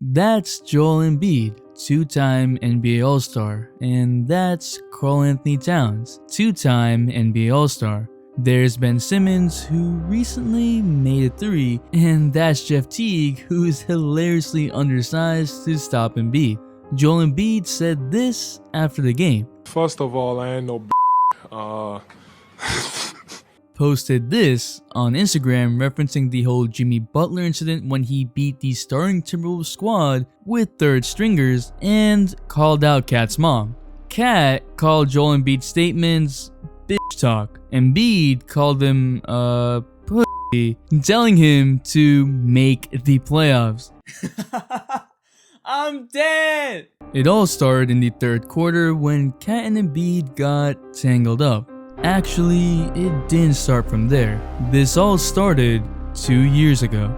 That's Joel Embiid, two-time NBA All-Star, and that's Karl Anthony Towns, two-time NBA All-Star. There's Ben Simmons, who recently made a three, and that's Jeff Teague, who is hilariously undersized to stop Embiid. Joel Embiid said this after the game. First of all, I ain't no Posted this on Instagram referencing the whole Jimmy Butler incident when he beat the starting Timberwolves squad with third stringers and called out Kat's mom. Kat called Joel Embiid's statements bitch talk. Embiid called him pussy, telling him to make the playoffs. I'm dead! It all started in the third quarter when Kat and Embiid got tangled up. Actually, it didn't start from there. This all started 2 years ago.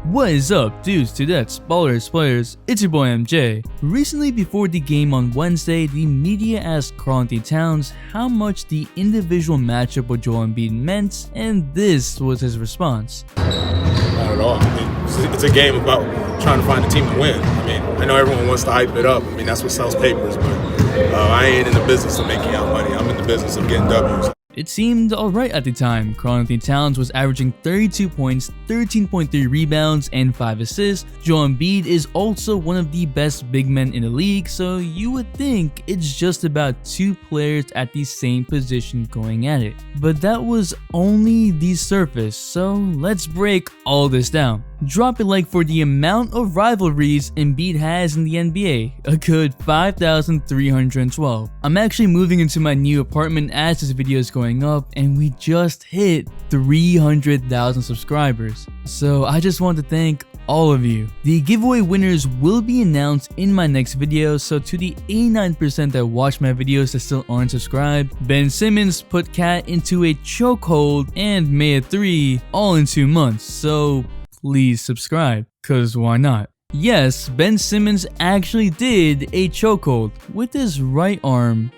What is up, dudes, dudettes, ballers, players? It's your boy MJ. Recently, before the game on Wednesday, the media asked Karl Anthony Towns how much the individual matchup with Joel Embiid meant, and this was his response. Not at all. I mean, it's a game about trying to find a team to win. I mean, I know everyone wants to hype it up. I mean, that's what sells papers, but I ain't in the business of making out money. I'm in the business of getting W's. It seemed alright at the time. Karl Anthony Towns was averaging 32 points, 13.3 rebounds, and 5 assists. Joel Embiid is also one of the best big men in the league, so you would think it's just about two players at the same position going at it. But that was only the surface, so let's break all this down. Drop a like for the amount of rivalries Embiid has in the NBA, a good 5,312. I'm actually moving into my new apartment as this video is going up, and we just hit 300,000 subscribers. So I just want to thank all of you. The giveaway winners will be announced in my next video, so to the 89% that watch my videos that still aren't subscribed, Ben Simmons put Kat into a chokehold and made a three all in 2 months, so please subscribe, cause why not? Yes, Ben Simmons actually did a chokehold with his right arm,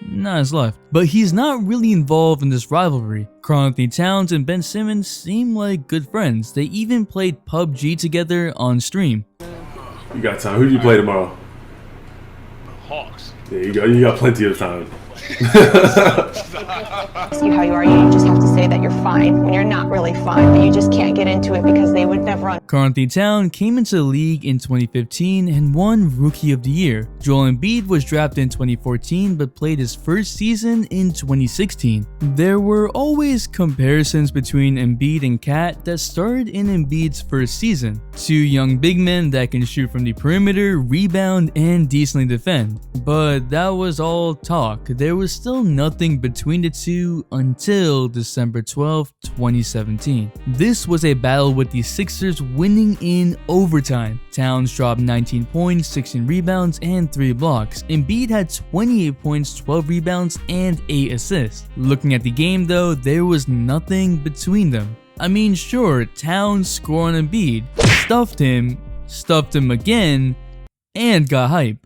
not his left. But he's not really involved in this rivalry. Karl Anthony Towns and Ben Simmons seem like good friends. They even played PUBG together on stream. You got time. Who do you play tomorrow? Hawks. There you go. You got plenty of time. See how you are, you just have to say that you're fine when you're not really fine, but you just can't get into it because they would never. Karl Anthony Towns came into the league in 2015 and won Rookie of the Year. Joel Embiid was drafted in 2014 but played his first season in 2016. There were always comparisons between Embiid and Kat that started in Embiid's first season. Two young big men that can shoot from the perimeter, rebound, and decently defend. But that was all talk. There was still nothing between the two until December 12, 2017. This was a battle with the Sixers winning in overtime. Towns dropped 19 points, 16 rebounds, and 3 blocks. Embiid had 28 points, 12 rebounds, and 8 assists. Looking at the game though, there was nothing between them. I mean, sure, Towns scored on Embiid, stuffed him again, and got hype.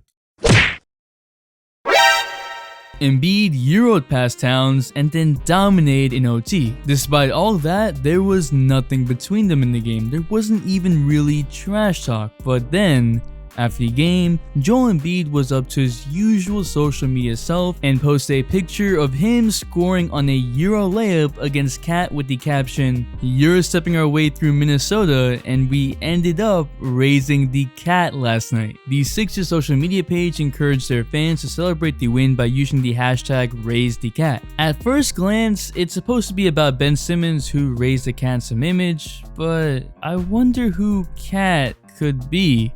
Embiid Euroed past Towns and then dominated in OT. Despite all that, there was nothing between them in the game. There wasn't even really trash talk. But then, after the game, Joel Embiid was up to his usual social media self and posted a picture of him scoring on a Euro layup against Kat with the caption, "You're stepping our way through Minnesota and we ended up raising the Cat last night." The Sixers social media page encouraged their fans to celebrate the win by using the hashtag #RaiseTheCat. At first glance, it's supposed to be about Ben Simmons who raised the cat some image, but I wonder who Cat could be.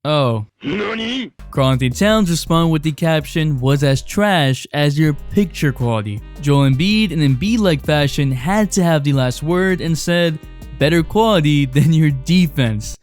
Oh. Nani? Karl Anthony Towns responded with the caption, "Was as trash as your picture quality." Joel Embiid, in Embiid-like fashion, had to have the last word and said, "Better quality than your defense."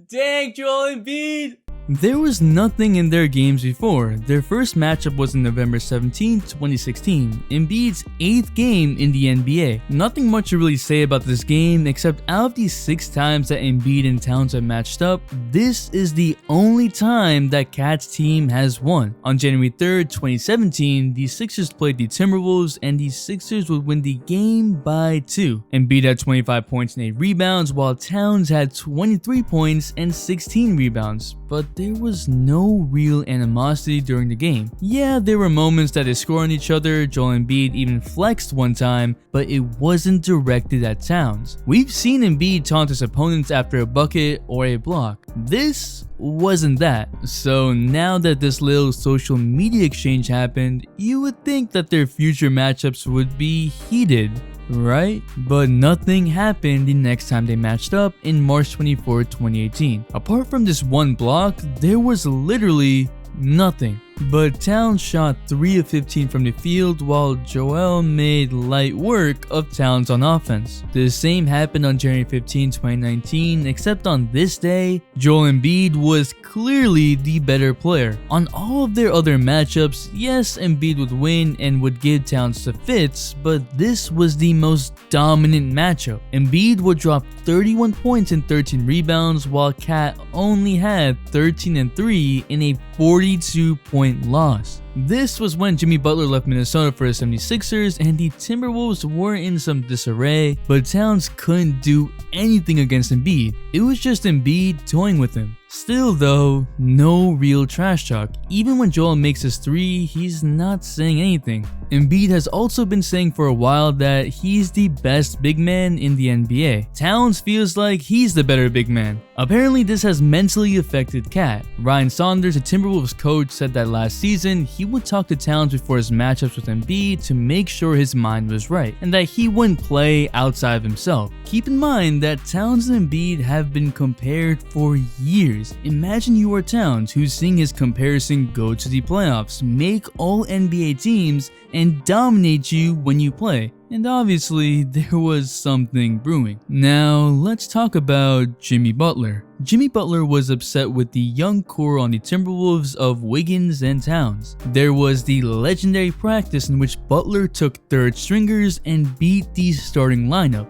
Dang, Joel Embiid! There was nothing in their games before. Their first matchup was on November 17, 2016, Embiid's 8th game in the NBA. Nothing much to really say about this game except out of the 6 times that Embiid and Towns have matched up, this is the only time that Cat's team has won. On January 3rd, 2017, the Sixers played the Timberwolves and the Sixers would win the game by 2. Embiid had 25 points and 8 rebounds while Towns had 23 points and 16 rebounds, but there was no real animosity during the game. Yeah, there were moments that they scored on each other, Joel Embiid even flexed one time, but it wasn't directed at Towns. We've seen Embiid taunt his opponents after a bucket or a block. This wasn't that. So now that this little social media exchange happened, you would think that their future matchups would be heated, right? But nothing happened the next time they matched up in March 24, 2018. Apart from this one block, there was literally nothing. But Towns shot 3 of 15 from the field while Joel made light work of Towns on offense. The same happened on January 15, 2019, except on this day, Joel Embiid was clearly the better player. On all of their other matchups, yes, Embiid would win and would give Towns the fits, but this was the most dominant matchup. Embiid would drop 31 points and 13 rebounds while Cat only had 13 and 3 in a 42-point loss. This was when Jimmy Butler left Minnesota for the 76ers and the Timberwolves were in some disarray, but Towns couldn't do anything against Embiid. It was just Embiid toying with him. Still though, no real trash talk. Even when Joel makes his 3, he's not saying anything. Embiid has also been saying for a while that he's the best big man in the NBA. Towns feels like he's the better big man. Apparently this has mentally affected Cat. Ryan Saunders, the Timberwolves coach, said that last season he would talk to Towns before his matchups with Embiid to make sure his mind was right and that he wouldn't play outside of himself. Keep in mind that Towns and Embiid have been compared for years. Imagine you are Towns, who's seeing his comparison go to the playoffs, make all NBA teams, and dominate you when you play. And obviously, there was something brewing. Now, let's talk about Jimmy Butler. Jimmy Butler was upset with the young core on the Timberwolves of Wiggins and Towns. There was the legendary practice in which Butler took third stringers and beat the starting lineup,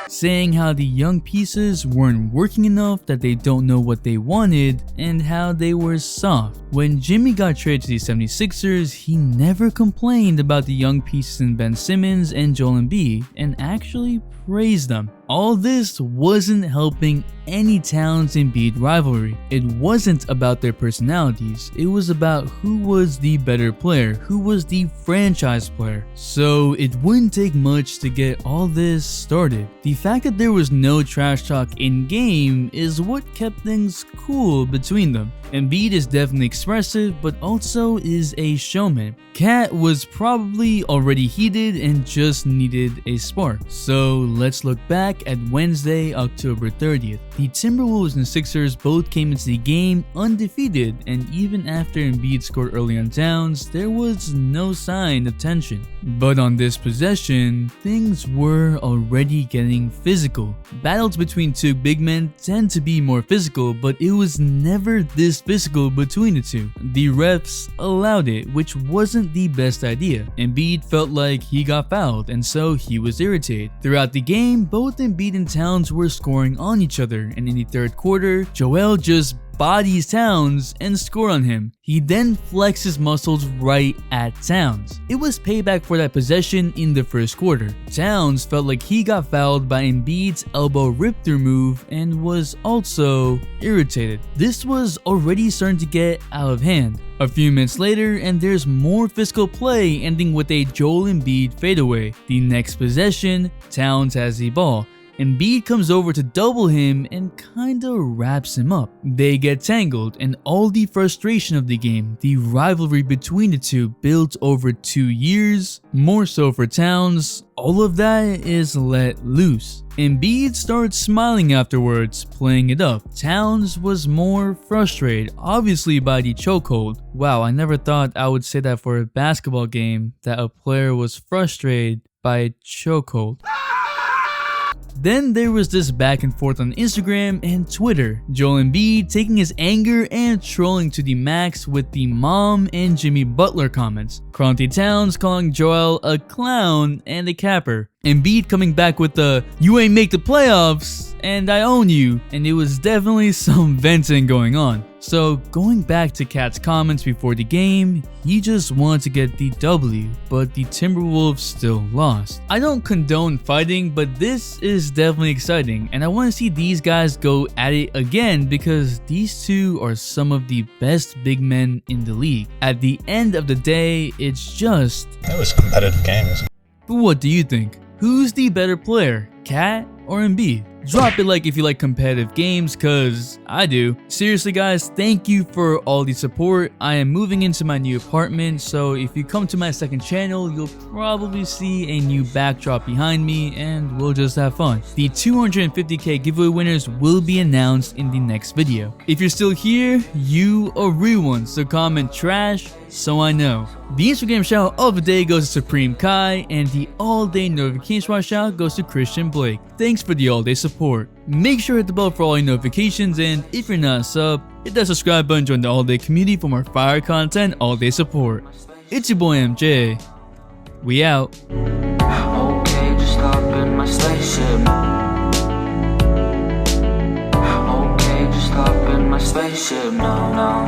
saying how the young pieces weren't working enough, that they don't know what they wanted, and how they were soft. When Jimmy got traded to the 76ers, he never complained about the young pieces in Ben Simmons and Joel Embiid, and actually praised them. All this wasn't helping any Towns-Embiid rivalry. It wasn't about their personalities, it was about who was the better player, who was the franchise player. So it wouldn't take much to get all this started. The fact that there was no trash talk in game is what kept things cool between them. Embiid is definitely expressive, but also is a showman. Cat was probably already heated and just needed a spark. So let's look back at Wednesday, October 30th. The Timberwolves and Sixers both came into the game undefeated, and even after Embiid scored early on Towns, there was no sign of tension. But on this possession, things were already getting physical. Battles between two big men tend to be more physical, but it was never this physical between the two. The refs allowed it, which wasn't the best idea. Embiid felt like he got fouled, and so he was irritated. Throughout the game, both Embiid and Towns were scoring on each other, and in the third quarter, Joel just bodies Towns and score on him. He then flexes muscles right at Towns. It was payback for that possession in the first quarter. Towns felt like he got fouled by Embiid's elbow rip-through move and was also irritated. This was already starting to get out of hand. A few minutes later, and there's more physical play ending with a Joel Embiid fadeaway. The next possession, Towns has the ball. Embiid comes over to double him and kinda wraps him up. They get tangled, and all the frustration of the game, the rivalry between the two built over 2 years, more so for Towns, all of that is let loose. Embiid starts smiling afterwards, playing it up. Towns was more frustrated, obviously by the chokehold. Wow, I never thought I would say that for a basketball game, that a player was frustrated by a chokehold. Then there was this back and forth on Instagram and Twitter. Joel Embiid taking his anger and trolling to the max with the mom and Jimmy Butler comments. Karl Anthony Towns calling Joel a clown and a capper. Embiid coming back with the "you ain't make the playoffs and I own you," and it was definitely some venting going on. So going back to Cat's comments before the game, he just wanted to get the W, but the Timberwolves still lost. I don't condone fighting, but this is definitely exciting, and I want to see these guys go at it again because these two are some of the best big men in the league. At the end of the day, it's just... It was competitive games. But what do you think? Who's the better player, Cat or Embiid? Drop it like if you like competitive games, cause I do. Seriously guys, thank you for all the support. I am moving into my new apartment, so if you come to my second channel, you'll probably see a new backdrop behind me and we'll just have fun. The 250k giveaway winners will be announced in the next video. If you're still here, you are real ones, so comment trash so I know. The Instagram shout of the day goes to Supreme Kai, and the all-day notification shout goes to Christian Blake. Thanks for the all-day support. Make sure to hit the bell for all your notifications, and if you're not a sub, hit that subscribe button, join the all-day community for more fire content, all-day support. It's your boy MJ. We out. Okay, just stop in my spaceship. Okay, just stop in my spaceship. No, no.